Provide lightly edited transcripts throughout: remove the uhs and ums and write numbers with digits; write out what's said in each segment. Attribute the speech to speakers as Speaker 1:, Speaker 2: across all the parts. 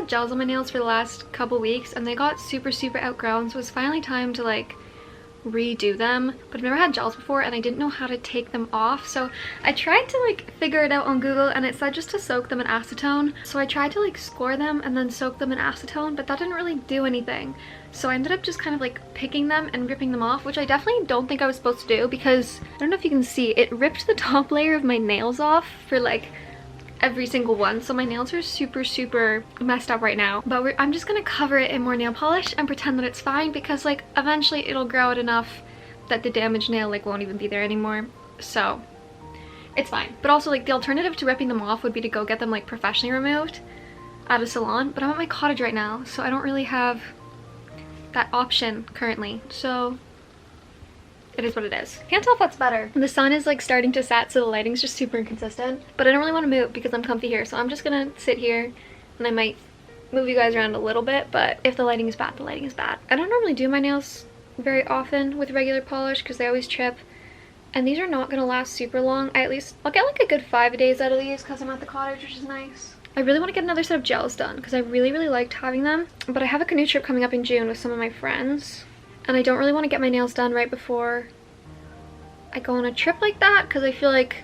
Speaker 1: had gels on my nails for the last couple weeks and they got super outgrown, so it's finally time to like redo them. But I've never had gels before and I didn't know how to take them off, so I tried to like figure it out on Google and it said just to soak them in acetone. So I tried to like score them and then soak them in acetone, but that didn't really do anything. So I ended up just kind of like picking them and ripping them off, which I definitely don't think I was supposed to do, because I don't know if you can see, it ripped the top layer of my nails off for like every single one. So my nails are super messed up right now, but I'm just gonna cover it in more nail polish and pretend that it's fine, because like eventually it'll grow out enough that the damaged nail like won't even be there anymore, so it's fine. But also like the alternative to ripping them off would be to go get them like professionally removed at a salon, but I'm at my cottage right now, so I don't really have that option currently, so it is what it is. Can't tell if that's better. The sun is like starting to set, so the lighting's just super inconsistent, but I don't really want to move because I'm comfy here, so I'm just gonna sit here and I might move you guys around a little bit, but if the lighting is bad, the lighting is bad. I don't normally do my nails very often with regular polish because they always chip, and these are not gonna last super long. I'll get like a good 5 days out of these because I'm at the cottage, which is nice. I really want to get another set of gels done because I really liked having them, but I have a canoe trip coming up in June with some of my friends, and I don't really want to get my nails done right before I go on a trip like that because I feel like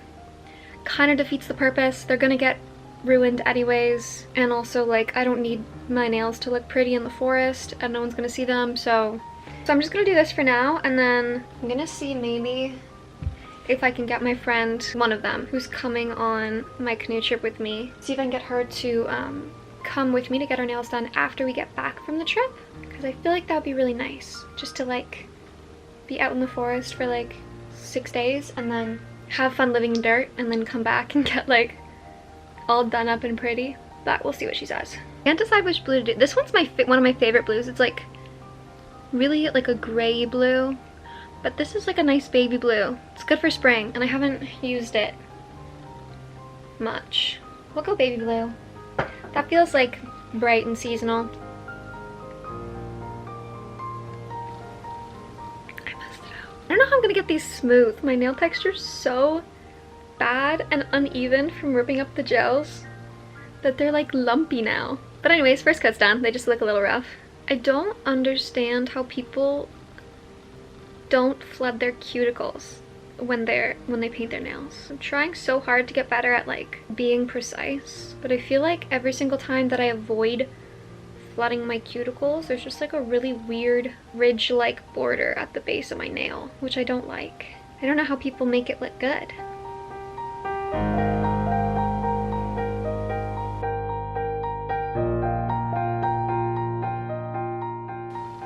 Speaker 1: kind of defeats the purpose. They're gonna get ruined anyways, and also like I don't need my nails to look pretty in the forest and no one's gonna see them, so I'm just gonna do this for now, and then I'm gonna see maybe if I can get my friend, one of them, who's coming on my canoe trip with me, see if I can get her to come with me to get her nails done after we get back from the trip, because I feel like that would be really nice, just to like be out in the forest for like 6 days and then have fun living in dirt and then come back and get like all done up and pretty. But we'll see what she says. I can't decide which blue to do. This one's one of my favorite blues. It's like really like a gray blue, but this is like a nice baby blue. It's good for spring and I haven't used it much. We'll go baby blue. That feels like bright and seasonal. I don't know how I'm gonna get these smooth. My nail texture's so bad and uneven from ripping up the gels that they're like lumpy now. But anyways, first cut's done. They just look a little rough. I don't understand how people don't flood their cuticles when they paint their nails. I'm trying so hard to get better at like being precise, but I feel like every single time that I avoid flooding my cuticles, there's just like a really weird ridge-like border at the base of my nail, which I don't like. I don't know how people make it look good.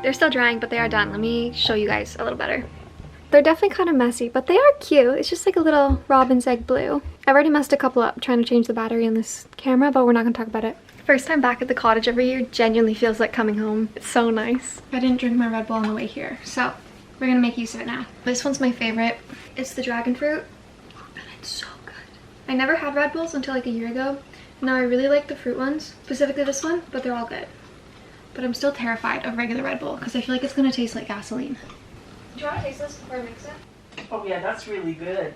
Speaker 1: They're still drying, but they are done. Let me show you guys a little better. They're definitely kind of messy, but they are cute. It's just like a little robin's egg blue. I've already messed a couple up trying to change the battery in this camera, but we're not gonna talk about it. First time back at the cottage every year genuinely feels like coming home. It's so nice. I didn't drink my Red Bull on the way here, so we're gonna make use of it now. This one's my favorite. It's the dragon fruit, and it's so good. I never had Red Bulls until like a year ago. Now I really like the fruit ones, specifically this one, but they're all good. But I'm still terrified of regular Red Bull because I feel like it's gonna taste like gasoline. Do you want to taste this before I mix it?
Speaker 2: Oh yeah, that's really good.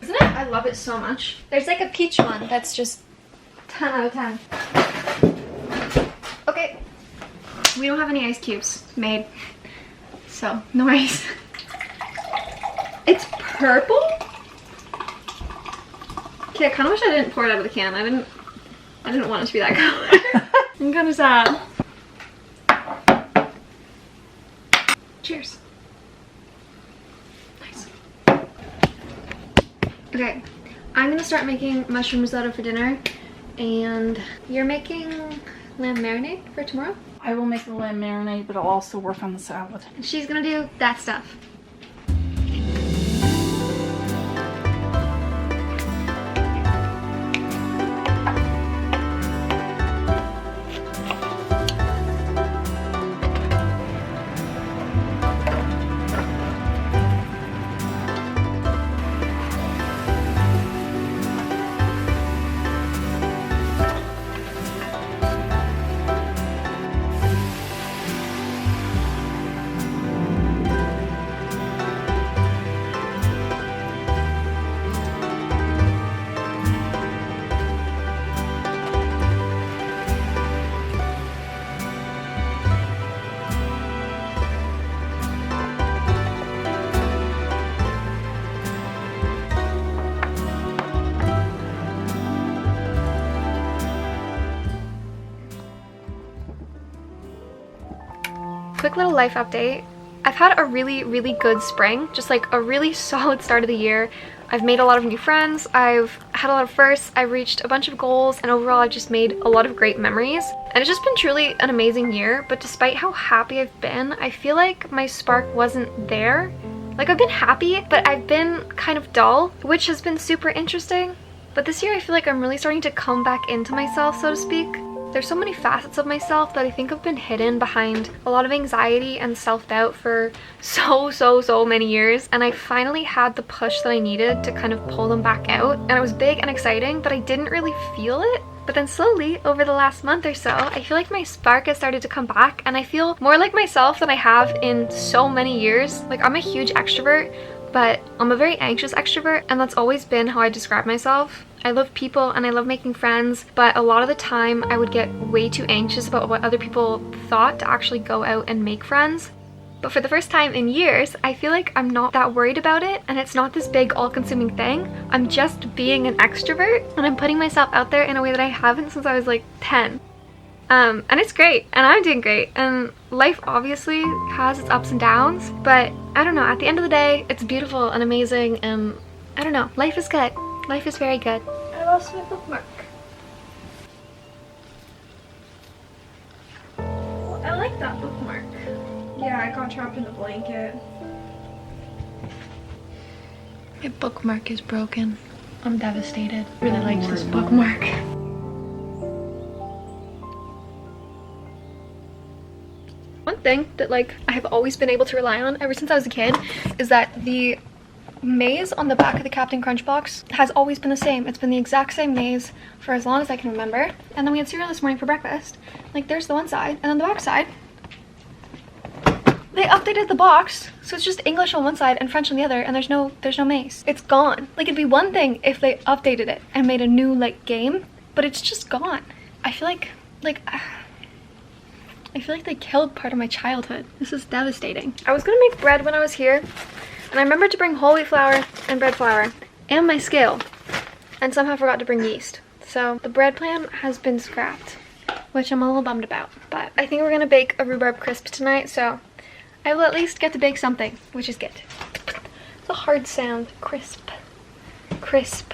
Speaker 1: Isn't it? I love it so much. There's like a peach one that's just 10 out of 10. Okay. We don't have any ice cubes made, so no ice. It's purple? Okay, I kind of wish I didn't pour it out of the can. I didn't want it to be that color. I'm kind of sad. Cheers. Nice. Okay, I'm gonna start making mushroom risotto for dinner, and you're making lamb marinade for tomorrow?
Speaker 2: I will make the lamb marinade, but I'll also work on the salad.
Speaker 1: And she's gonna do that stuff. quick little life update. I've had a really, really good spring, just like a really solid start of the year. I've made a lot of new friends, I've had a lot of firsts, I've reached a bunch of goals, and overall I've just made a lot of great memories. And it's just been truly an amazing year, but despite how happy I've been, I feel like my spark wasn't there. Like, I've been happy, but I've been kind of dull, which has been super interesting. But this year I feel like I'm really starting to come back into myself, so to speak. There's so many facets of myself that I think have been hidden behind a lot of anxiety and self-doubt for so many years, and I finally had the push that I needed to kind of pull them back out. And it was big and exciting, but I didn't really feel it. But then slowly, over the last month or so, I feel like my spark has started to come back, and I feel more like myself than I have in so many years. Like, I'm a huge extrovert, but I'm a very anxious extrovert, and that's always been how I describe myself. I love people and I love making friends, but a lot of the time I would get way too anxious about what other people thought to actually go out and make friends. But for the first time in years, I feel like I'm not that worried about it, and it's not this big all-consuming thing. I'm just being an extrovert, and I'm putting myself out there in a way that I haven't since I was like 10. And it's great, and I'm doing great, and life obviously has its ups and downs, but I don't know, at the end of the day, it's beautiful and amazing, and I don't know, life is good. Life is very good. I lost my bookmark. Well, I like that bookmark.
Speaker 3: Yeah, I got trapped in the blanket.
Speaker 1: My bookmark is broken. I'm devastated. I really like this bookmark. One thing that like I have always been able to rely on ever since I was a kid is that the maze on the back of the Captain Crunch box has always been the same. It's been the exact same maze for as long as I can remember. And then we had cereal this morning for breakfast. Like, there's the one side, and then the back side, they updated the box, so it's just English on one side and French on the other, and there's no maze. It's gone. Like, it'd be one thing if they updated it and made a new like game, but it's just gone. I feel like they killed part of my childhood. This is devastating. I was gonna make bread when I was here, and I remembered to bring whole wheat flour and bread flour and my scale, and somehow forgot to bring yeast. So the bread plan has been scrapped, which I'm a little bummed about. But I think we're gonna bake a rhubarb crisp tonight, so I will at least get to bake something, which is good. It's a hard sound. Crisp. Crisp.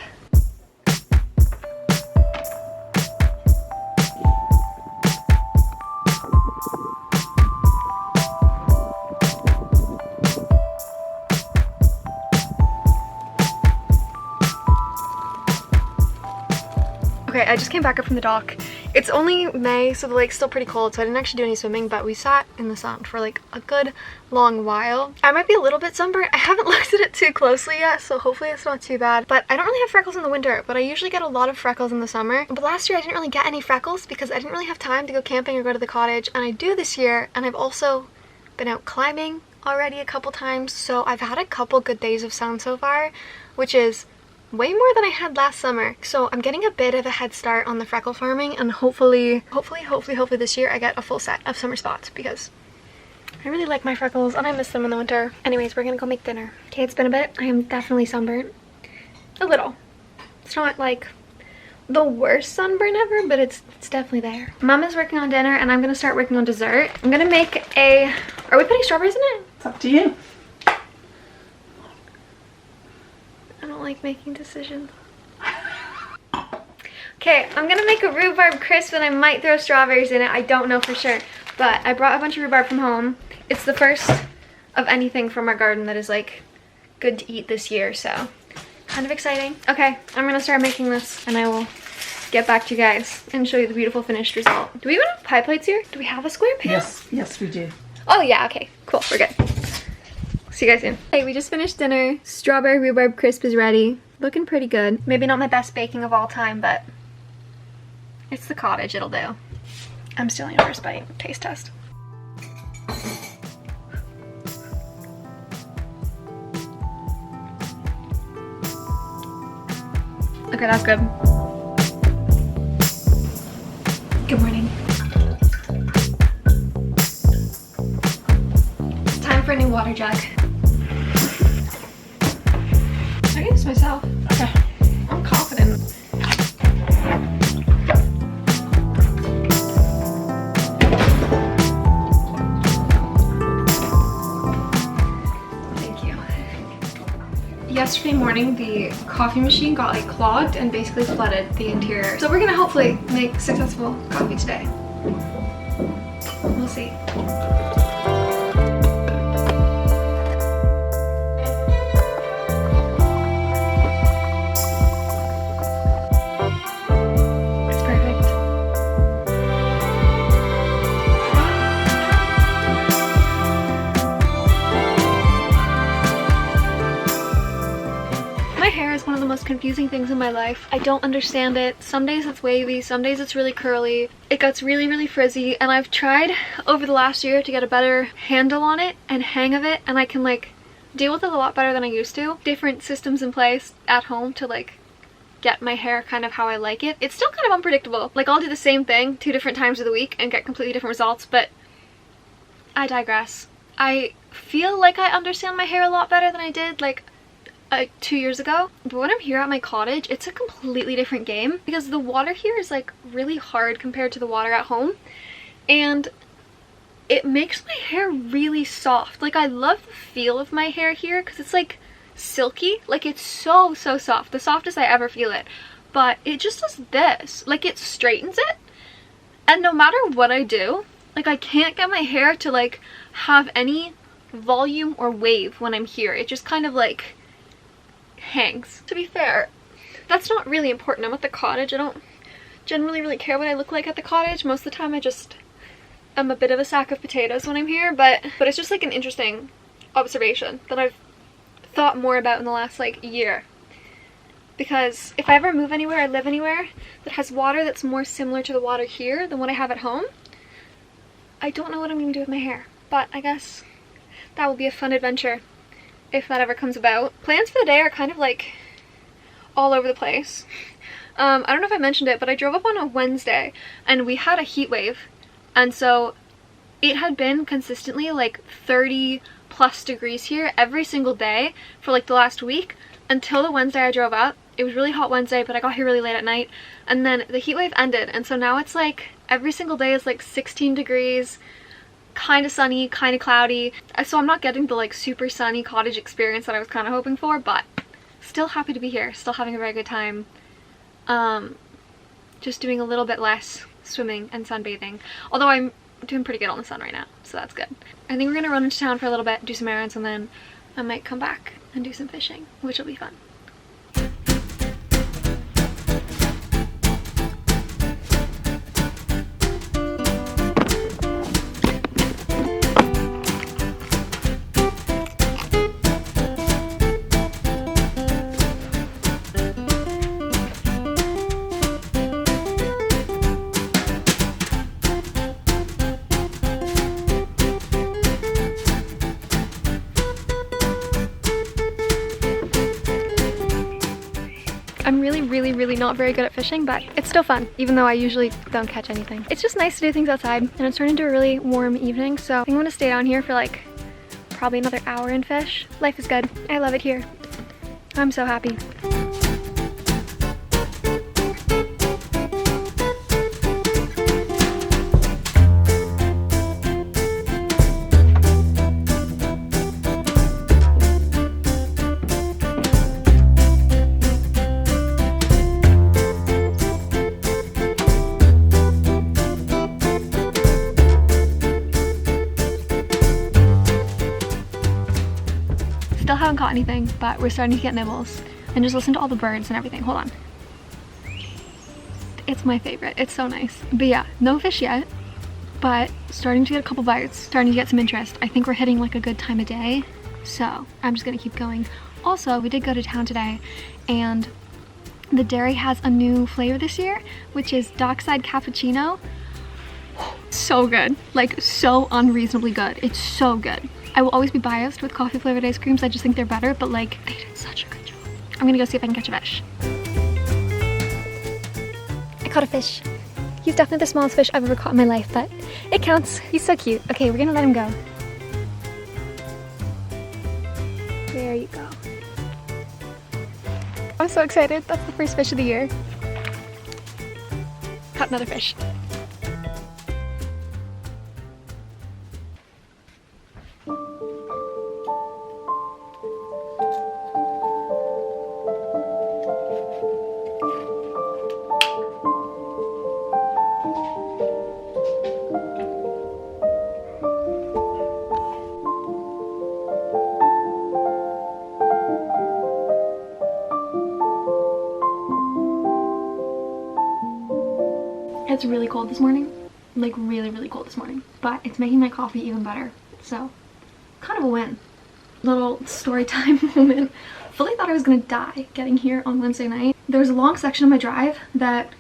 Speaker 1: Okay, I just came back up from the dock. It's only May, so the lake's still pretty cold, so I didn't actually do any swimming, but we sat in the sun for like a good long while. I might be a little bit sunburned. I haven't looked at it too closely yet, so hopefully it's not too bad. But I don't really have freckles in the winter, but I usually get a lot of freckles in the summer. But last year I didn't really get any freckles because I didn't really have time to go camping or go to the cottage, and I do this year, and I've also been out climbing already a couple times, so I've had a couple good days of sun so far, which is way more than I had last summer. So I'm getting a bit of a head start on the freckle farming, and hopefully this year I get a full set of summer spots because I really like my freckles and I miss them in the winter. Anyways, we're gonna go make dinner. Okay, it's been a bit. I am definitely sunburnt. A little. It's not like the worst sunburn ever, but it's definitely there. Mom is working on dinner and I'm gonna start working on dessert. I'm gonna make a... Are we putting strawberries in it?
Speaker 2: It's up to you.
Speaker 1: I don't like making decisions. Okay, I'm gonna make a rhubarb crisp and I might throw strawberries in it. I don't know for sure, but I brought a bunch of rhubarb from home. It's the first of anything from our garden that is like good to eat this year, so kind of exciting. Okay, I'm gonna start making this and I will get back to you guys and show you the beautiful finished result. Do we even have pie plates here? Do we have a square pan?
Speaker 2: Yes we do.
Speaker 1: Oh yeah, okay, cool, we're good. See you guys soon. Hey, we just finished dinner. Strawberry rhubarb crisp is ready. Looking pretty good. Maybe not my best baking of all time, but it's the Cottage, it'll do. I'm stealing a first bite. Taste test. Okay, that's good. Good morning. It's time for a new water jug. I can do this myself. Okay. I'm confident. yesterday morning the coffee machine got like clogged and basically flooded the interior. So we're gonna hopefully make successful coffee today. We'll see. It's perfect. My hair is one of the most confusing things in my life. I don't understand it. Some days it's wavy, some days it's really curly. It gets really frizzy, and I've tried over the last year to get a better handle on it and hang of it, and I can like deal with it a lot better than I used to. Different systems in place at home to like get my hair kind of how I like it. It's still kind of unpredictable. Like I'll do the same thing 2 different times of the week and get completely different results, but I digress. I feel like I understand my hair a lot better than I did like 2 years ago, but when I'm here at my cottage it's a completely different game because the water here is like really hard compared to the water at home, and it makes my hair really soft. Like I love the feel of my hair here because it's like silky, like it's so soft, the softest I ever feel it, but it just does this, like it straightens it, and no matter what I do, like I can't get my hair to like have any volume or wave when I'm here. It just kind of like hangs. To be fair, that's not really important. I'm at the cottage. I don't generally really care what I look like at the cottage. Most of the time I'm a bit of a sack of potatoes when I'm here, but it's just like an interesting observation that I've thought more about in the last like year, because if I ever move anywhere or live anywhere that has water that's more similar to the water here than what I have at home, I don't know what I'm gonna do with my hair, but I guess that will be a fun adventure if that ever comes about. Plans for the day are kind of like all over the place. I don't know if I mentioned it, but I drove up on a Wednesday and we had a heat wave, and so it had been consistently like 30 plus degrees here every single day for like the last week until the Wednesday I drove up. It was really hot Wednesday, but I got here really late at night, and then the heat wave ended, and so now it's like every single day is like 16 degrees, kind of sunny, kind of cloudy. So I'm not getting the like super sunny cottage experience that I was kind of hoping for, but still happy to be here, still having a very good time. Just doing a little bit less swimming and sunbathing, although I'm doing pretty good on the sun right now, so that's good. I think we're gonna run into town for a little bit, do some errands, and then I might come back and do some fishing, which will be fun. I'm really not very good at fishing, but it's still fun, even though I usually don't catch anything. It's just nice to do things outside, and it's turned into a really warm evening, so I think I'm gonna stay down here for like probably another hour and fish. Life is good. I love it here. I'm so happy. Still haven't caught anything, but we're starting to get nibbles. And just listen to all the birds and everything. Hold on. It's my favorite. It's so nice. But yeah, no fish yet, but starting to get a couple bites, starting to get some interest. I think we're hitting like a good time of day, so I'm just gonna keep going. Also, we did go to town today, and the dairy has a new flavor this year, which is dockside cappuccino. So good. Like, so unreasonably good. It's so good. I will always be biased with coffee flavored ice creams. I just think they're better, but like, they did such a good job. I'm gonna go see if I can catch a fish. I caught a fish. He's definitely the smallest fish I've ever caught in my life, but it counts. He's so cute. Okay, we're gonna let him go. There you go. I'm so excited. That's the first fish of the year. Caught another fish. It's really cold this morning. Like really, really cold this morning. But it's making my coffee even better. So, kind of a win. Little story time moment. Fully thought I was gonna die getting here on Wednesday night. There was a long section of my drive that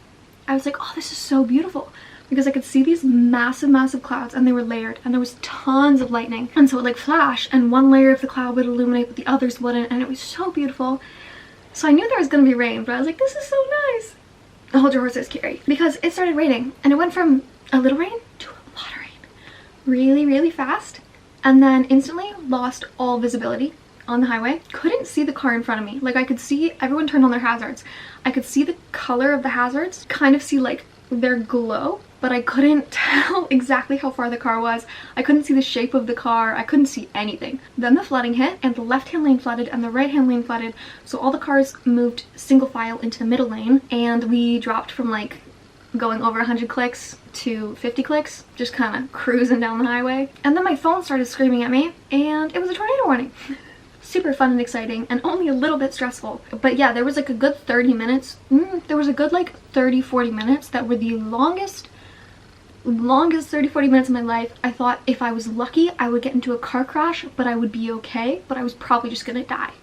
Speaker 1: I was like, oh, this is so beautiful. Because I could see these massive, massive clouds and they were layered and there was tons of lightning. And so it would like flash and one layer of the cloud would illuminate but the others wouldn't, and it was so beautiful. So I knew there was gonna be rain, but I was like, this is so nice. Hold your horses, Carrie. Because it started raining and it went from a little rain to a lot of rain. Really, really fast. And then instantly lost all visibility on the highway. Couldn't see the car in front of me. Like I could see everyone turned on their hazards. I could see the color of the hazards, kind of see like their glow, but I couldn't tell exactly how far the car was. I couldn't see the shape of the car. I couldn't see anything. Then the flooding hit and the left-hand lane flooded and the right-hand lane flooded. So all the cars moved single file into the middle lane and we dropped from like going over 100 clicks to 50 clicks, just kind of cruising down the highway. And then my phone started screaming at me and it was a tornado warning. Super fun and exciting and only a little bit stressful. But yeah, there was like a good 30 minutes. There was a good like 30-40 minutes that were the longest 30-40 minutes of my life. I thought if I was lucky I would get into a car crash, but I would be okay, but I was probably just gonna die,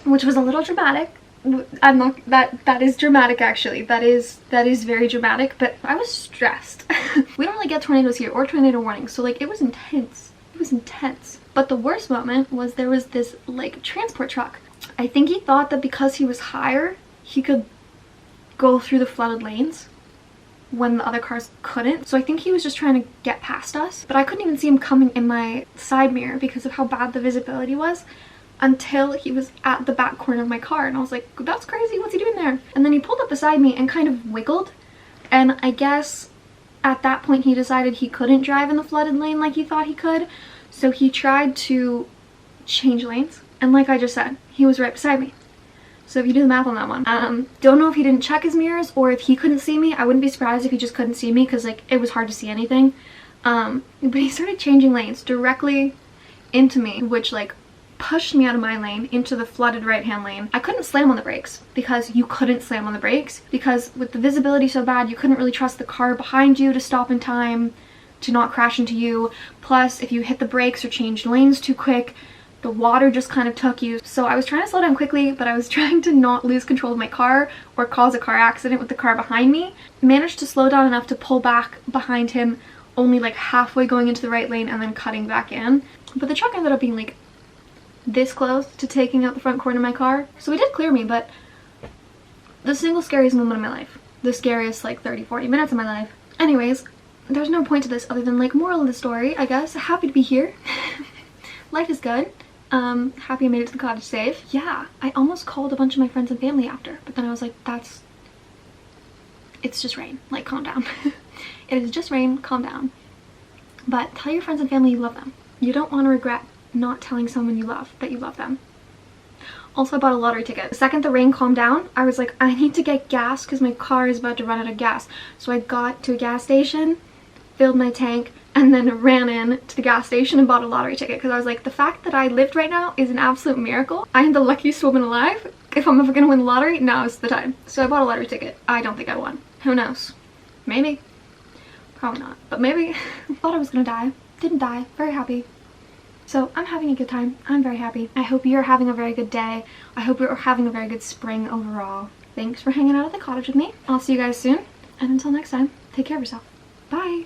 Speaker 1: which was a little dramatic. I'm not, that is dramatic actually. That is very dramatic, but I was stressed. We don't really get tornadoes here or tornado warnings, so like it was intense. It was intense. But the worst moment was there was this like transport truck. I think he thought that because he was higher, he could go through the flooded lanes when the other cars couldn't. So I think he was just trying to get past us, but I couldn't even see him coming in my side mirror because of how bad the visibility was until he was at the back corner of my car. And I was like, that's crazy, what's he doing there? And then he pulled up beside me and kind of wiggled. And I guess at that point he decided he couldn't drive in the flooded lane like he thought he could. So he tried to change lanes. And like I just said, he was right beside me. So if you do the math on that one, don't know if he didn't check his mirrors or if he couldn't see me. I wouldn't be surprised if he just couldn't see me because like it was hard to see anything. But he started changing lanes directly into me, which like pushed me out of my lane into the flooded right-hand lane. I couldn't slam on the brakes because you couldn't slam on the brakes because with the visibility so bad, you couldn't really trust the car behind you to stop in time to not crash into you. Plus, if you hit the brakes or changed lanes too quick, the water just kind of took you. So I was trying to slow down quickly, but I was trying to not lose control of my car or cause a car accident with the car behind me. Managed to slow down enough to pull back behind him, only like halfway going into the right lane and then cutting back in. But the truck ended up being like this close to taking out the front corner of my car. So he did clear me, but the single scariest moment of my life. The scariest like 30-40 minutes of my life. Anyways, there's no point to this other than like moral of the story, I guess. Happy to be here. Life is good. Happy I made it to the cottage safe. Yeah, I almost called a bunch of my friends and family after, but then I was like, it's just rain. Like, calm down. It is just rain, calm down. But tell your friends and family you love them. You don't want to regret not telling someone you love that you love them. Also, I bought a lottery ticket. The second the rain calmed down, I was like, I need to get gas because my car is about to run out of gas. So I got to a gas station, filled my tank, and then ran in to the gas station and bought a lottery ticket because I was like, the fact that I lived right now is an absolute miracle. I am the luckiest woman alive. If I'm ever gonna win the lottery, now is the time. So I bought a lottery ticket. I don't think I won. Who knows? Maybe. Probably not. But maybe. Thought I was gonna die. Didn't die. Very happy. So I'm having a good time. I'm very happy. I hope you're having a very good day. I hope you're having a very good spring overall. Thanks for hanging out at the cottage with me. I'll see you guys soon. And until next time, take care of yourself. Bye.